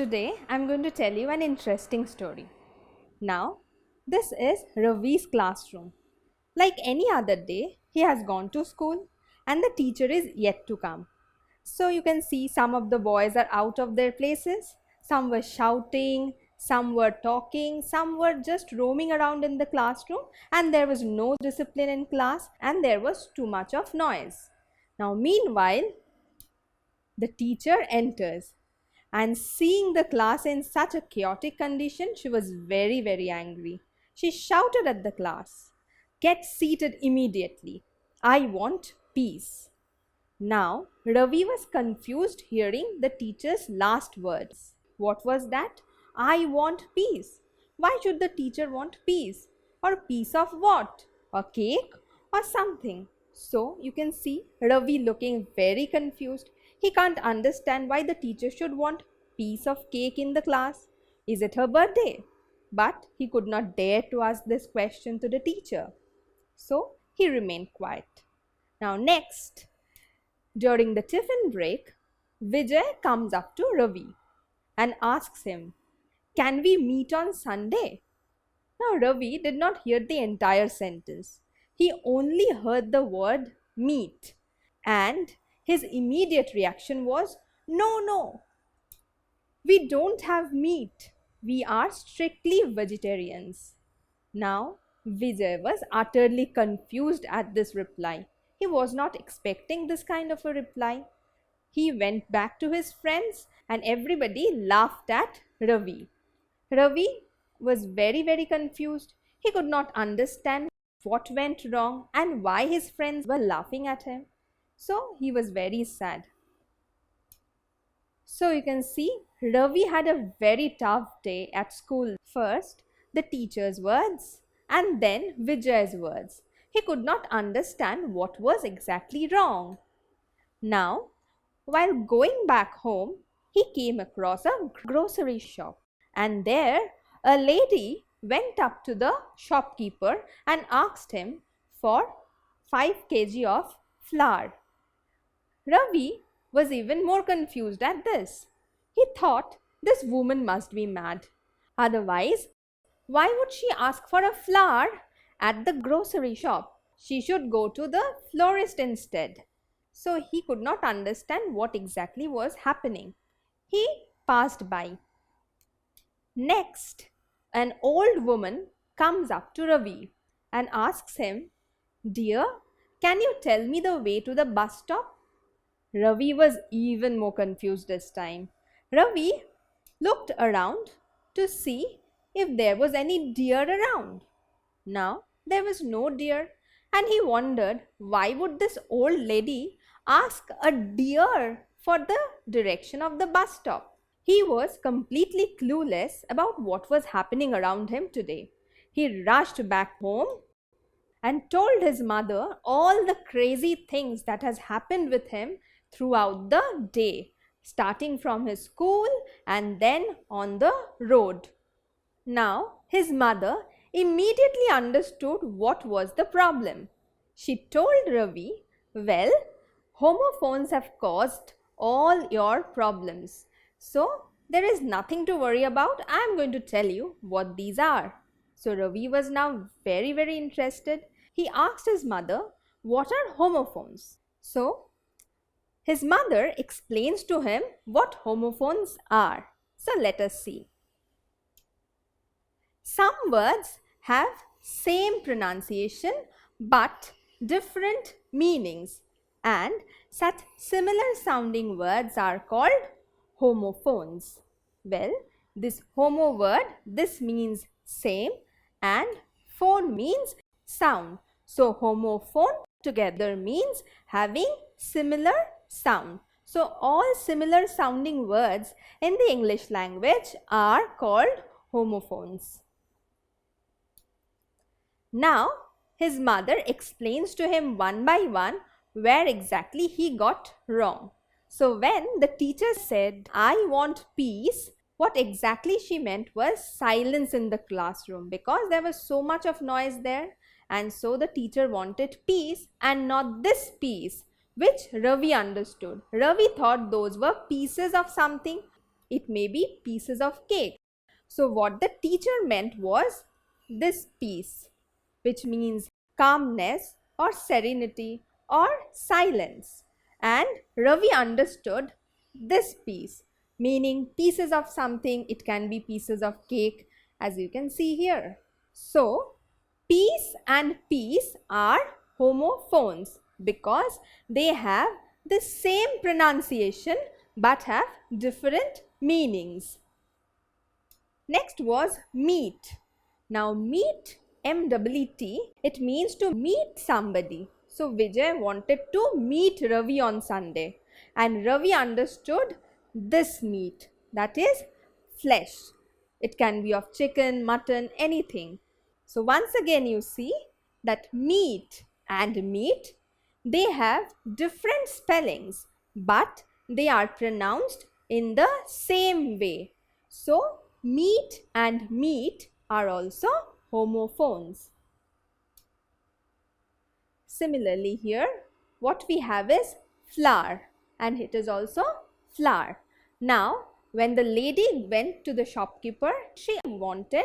Today I'm going to tell you an interesting story. Now, this is Ravi's classroom. Like any other day, he has gone to school and the teacher is yet to come. So you can see some of the boys are out of their places. Some were shouting, some were talking, some were just roaming around in the classroom, and there was no discipline in class and there was too much of noise. Now, meanwhile, the teacher enters, and seeing the class in such a chaotic condition, she was very, very angry. She shouted at the class, "Get seated immediately. I want peace." Now, Ravi was confused hearing the teacher's last words. What was that? I want peace. Why should the teacher want peace? Or peace of what? A cake or something? So, you can see Ravi looking very confused. He can't understand why the teacher should want piece of cake in the class. Is it her birthday? But he could not dare to ask this question to the teacher. So, he remained quiet. Now, next, during the tiffin break, Vijay comes up to Ravi and asks him, "Can we meet on Sunday?" Now, Ravi did not hear the entire sentence. He only heard the word meet, and his immediate reaction was, "No, no, we don't have meat. We are strictly vegetarians." Now, Vijay was utterly confused at this reply. He was not expecting this kind of a reply. He went back to his friends and everybody laughed at Ravi. Ravi was very, very confused. He could not understand what went wrong and why his friends were laughing at him. So he was very sad. So you can see Ravi had a very tough day at school. First, the teacher's words and then Vijay's words. He could not understand what was exactly wrong. Now, while going back home, he came across a grocery shop, and there a lady went up to the shopkeeper and asked him for 5 kg of flour. Ravi was even more confused at this. He thought this woman must be mad. Otherwise, why would she ask for a flower at the grocery shop? She should go to the florist instead. So he could not understand what exactly was happening. He passed by. Next, an old woman comes up to Ravi and asks him, "Dear, can you tell me the way to the bus stop?" Ravi was even more confused this time. Ravi looked around to see if there was any deer around. Now, there was no deer, and he wondered why would this old lady ask a deer for the direction of the bus stop. He was completely clueless about what was happening around him today. He rushed back home and told his mother all the crazy things that has happened with him throughout the day, starting from his school and then on the road. Now, his mother immediately understood what was the problem. She told Ravi, "Well, homophones have caused all your problems. So, there is nothing to worry about. I am going to tell you what these are." So, Ravi was now very, very interested. He asked his mother, "What are homophones?" So, his mother explains to him what homophones are. So, let us see. Some words have same pronunciation but different meanings, and such similar sounding words are called homophones. Well, this homo word, this means same and phone means sound. So, homophone together means having similar sound. So, all similar sounding words in the English language are called homophones. Now, his mother explains to him one by one where exactly he got wrong. So, when the teacher said, "I want peace," what exactly she meant was silence in the classroom, because there was so much of noise there, and so the teacher wanted peace and not this peace, which Ravi understood. Ravi thought those were pieces of something. it may be pieces of cake. So what the teacher meant was this piece, which means calmness or serenity or silence. And Ravi understood this piece, meaning pieces of something. It can be pieces of cake, as you can see here. So peace and peace are homophones because they have the same pronunciation but have different meanings. Next was meet. Now meet, M-E-E-T, it means to meet somebody. So Vijay wanted to meet Ravi on Sunday, and Ravi understood this meat, that is flesh. It can be of chicken, mutton, anything. So once again you see that meat and meat, they have different spellings, but they are pronounced in the same way. So meat and meat are also homophones. Similarly here, what we have is flour, and it is also flour. Now, when the lady went to the shopkeeper, she wanted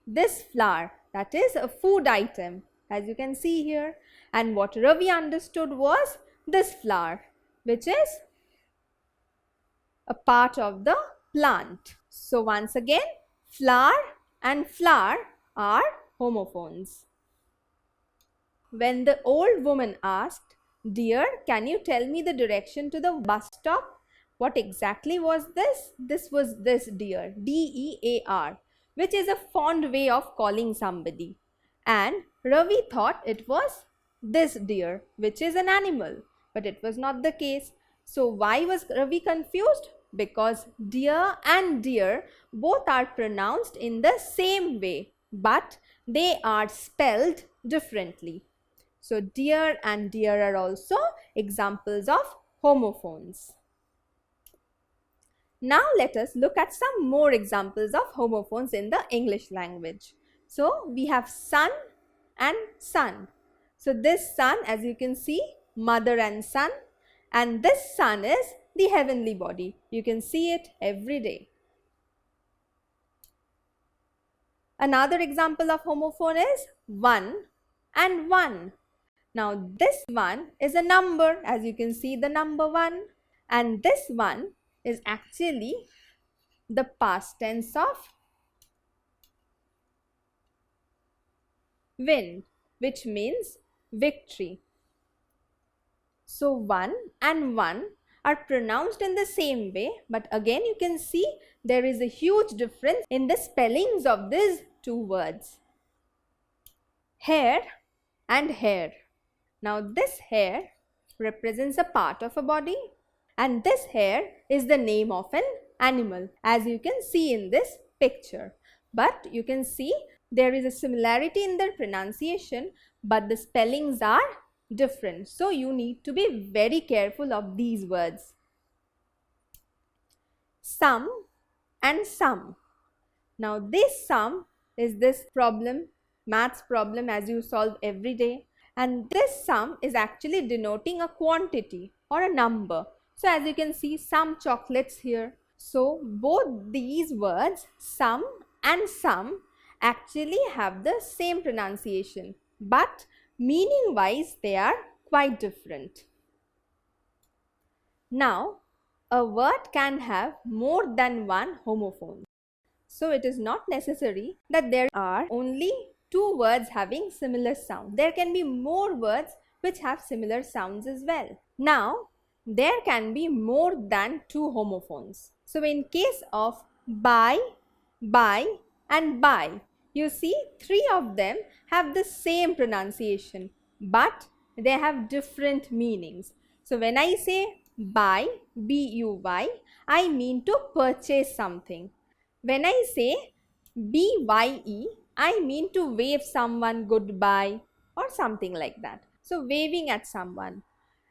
this flour, that is a food item, as you can see here. And what Ravi understood was this flour, which is a part of the plant. So once again, flour and flour are homophones. When the old woman asked, "Dear, can you tell me the direction to the bus stop?" What exactly was this? This was this, dear, D-E-A-R, which is a fond way of calling somebody. And Ravi thought it was this deer, which is an animal, but it was not the case. So why was Ravi confused? Because deer and deer both are pronounced in the same way, but they are spelled differently. So deer and deer are also examples of homophones. Now let us look at some more examples of homophones in the English language. So we have sun and sun. So this sun, as you can see, mother and son, and this sun is the heavenly body. You can see it every day. Another example of homophone is one and one. Now this one is a number, as you can see the number 1, and this one is actually the past tense of win, which means victory. So 1 and 1 are pronounced in the same way, but again you can see there is a huge difference in the spellings of these two words. Hair and hair. Now this hair represents a part of a body, and this hair is the name of an animal, as you can see in this picture. But you can see there is a similarity in their pronunciation, but the spellings are different. So you need to be very careful of these words. Sum and sum. Now this sum is this problem, maths problem, as you solve every day. And this sum is actually denoting a quantity or a number. So as you can see, some chocolates here. So both these words, sum and sum, actually have the same pronunciation, but meaning wise they are quite different. Now a word can have more than one homophone. So it is not necessary that there are only two words having similar sound. There can be more words which have similar sounds as well. Now, there can be more than two homophones. So in case of buy and buy, you see three of them have the same pronunciation, but they have different meanings. So when I say buy, B-U-Y, I mean to purchase something. When I say B-Y-E, I mean to wave someone goodbye or something like that. So waving at someone.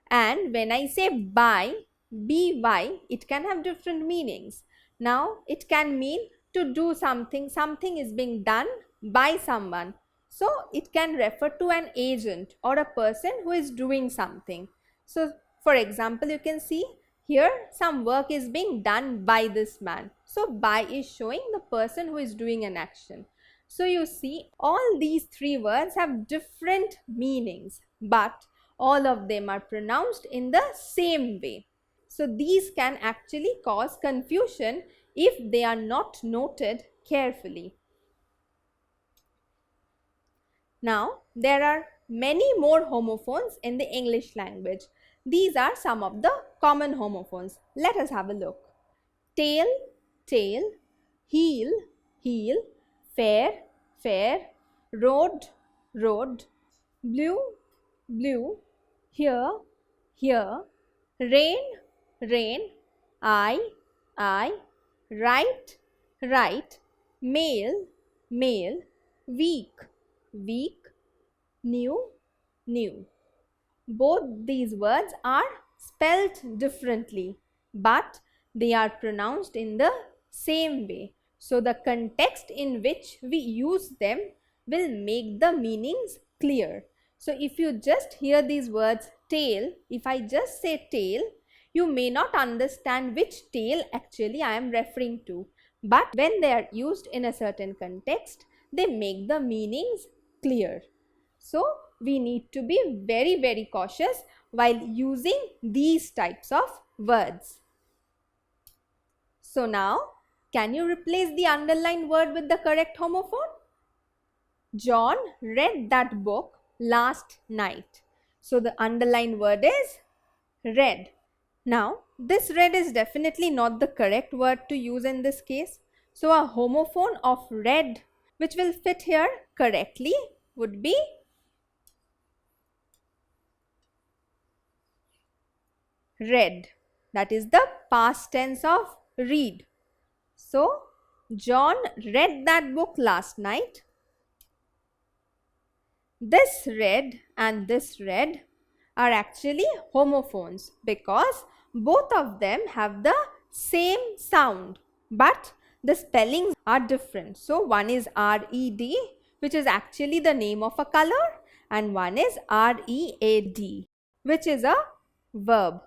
And when I say buy, B-Y, it can have different meanings. Now it can mean to do something, something is being done by someone. So it can refer to an agent or a person who is doing something. So for example, you can see Here some work is being done by this man. So by is showing the person who is doing an action. So you see, all these three words have different meanings, but all of them are pronounced in the same way. So these can actually cause confusion if they are not noted carefully. Now, there are many more homophones in the English language. These are some of the common homophones. Let us have a look. Tail, tail, heel, heel, fair, fair, road, road, blue, blue, here, here, rain, rain, I, right, right, male, male, weak, weak, new, new. Both these words are spelled differently, but they are pronounced in the same way. So the context in which we use them will make the meanings clear. So if you just hear these words tail, if I just say tail, you may not understand which tail actually I am referring to. But when they are used in a certain context, they make the meanings clear. So we need to be very cautious while using these types of words. So now, can you replace the underlined word with the correct homophone? John read that book last night. So the underlined word is read. Now, this read is definitely not the correct word to use in this case. So a homophone of read which will fit here correctly would be read. That is the past tense of read. So, John read that book last night. This read and this read are actually homophones because both of them have the same sound, but the spellings are different. So, one is R-E-D, which is actually the name of a color, and one is R-E-A-D, which is a verb.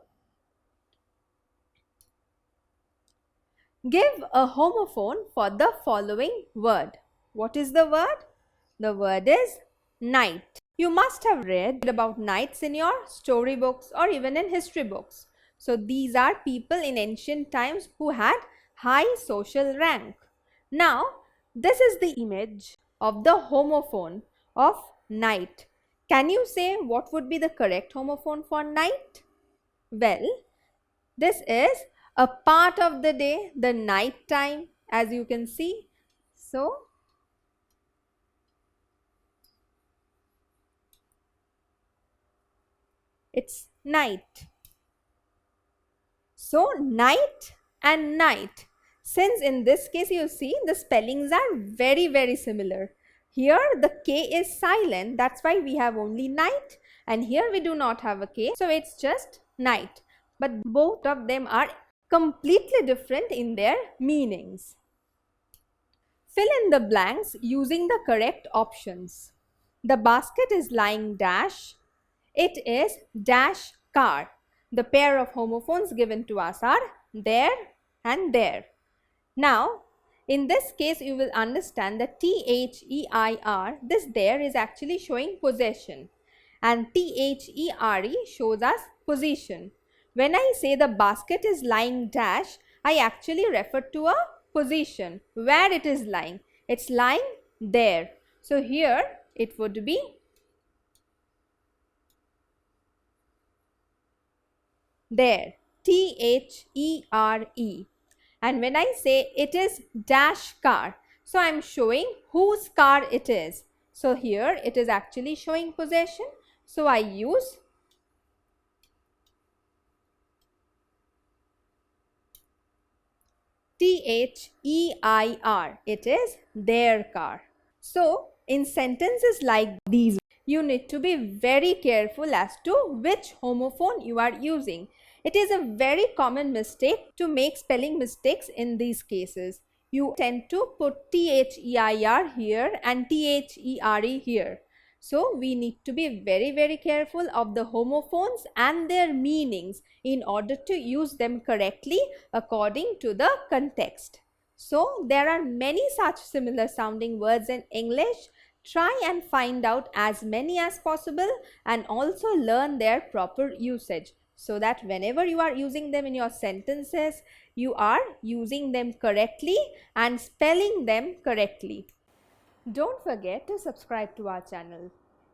Give a homophone for the following word. What is the word? The word is night. You must have read about knights in your storybooks or even in history books. So these are people in ancient times who had high social rank. Now, this is the image of the homophone of night. Can you say what would be the correct homophone for night? Well, this is a part of the day, the night time, as you can see. So, it's night. So, night and night. Since in this case you see the spellings are very similar. Here the K is silent, that's why we have only night, and here we do not have a K, so it's just night. But both of them are completely different in their meanings. Fill in the blanks using the correct options. The basket is lying dash. It is dash car. The pair of homophones given to us are there and there. Now, in this case, you will understand that THEIR, this there is actually showing possession, and THERE shows us position. When I say the basket is lying dash, I actually refer to a position where it is lying. It's lying there. So here it would be there, THERE. And when I say it is dash car, so I am showing whose car it is. So here it is actually showing possession. So I use THEIR. It is their car. So in sentences like these, you need to be very careful as to which homophone you are using. It is a very common mistake to make spelling mistakes in these cases. You tend to put THEIR here and THERE here. So we need to be very careful of the homophones and their meanings in order to use them correctly according to the context. So there are many such similar sounding words in English. Try and find out as many as possible and also learn their proper usage so that whenever you are using them in your sentences, you are using them correctly and spelling them correctly. Don't forget to subscribe to our channel.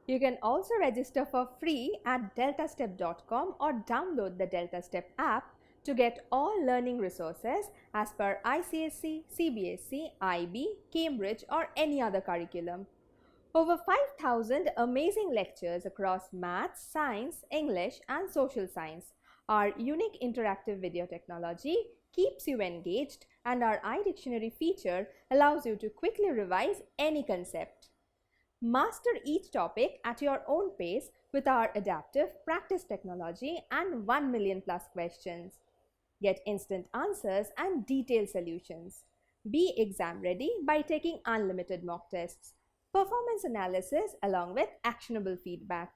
You can also register for free at deltastep.com or download the DeltaStep app to get all learning resources as per ICSE, CBSE, IB, Cambridge or any other curriculum. Over 5,000 amazing lectures across maths, science, English and social science. Our unique interactive video technology keeps you engaged and our iDictionary feature allows you to quickly revise any concept. Master each topic at your own pace with our adaptive practice technology and 1 million plus questions. Get instant answers and detailed solutions. Be exam ready by taking unlimited mock tests, performance analysis along with actionable feedback,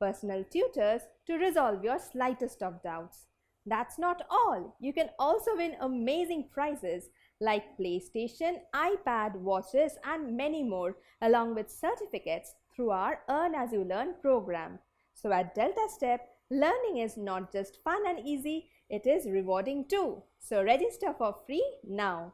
personal tutors to resolve your slightest of doubts. That's not all. You can also win amazing prizes like PlayStation, iPad, watches and many more along with certificates through our Earn As You Learn program. So at DeltaStep, learning is not just fun and easy, it is rewarding too. So register for free now.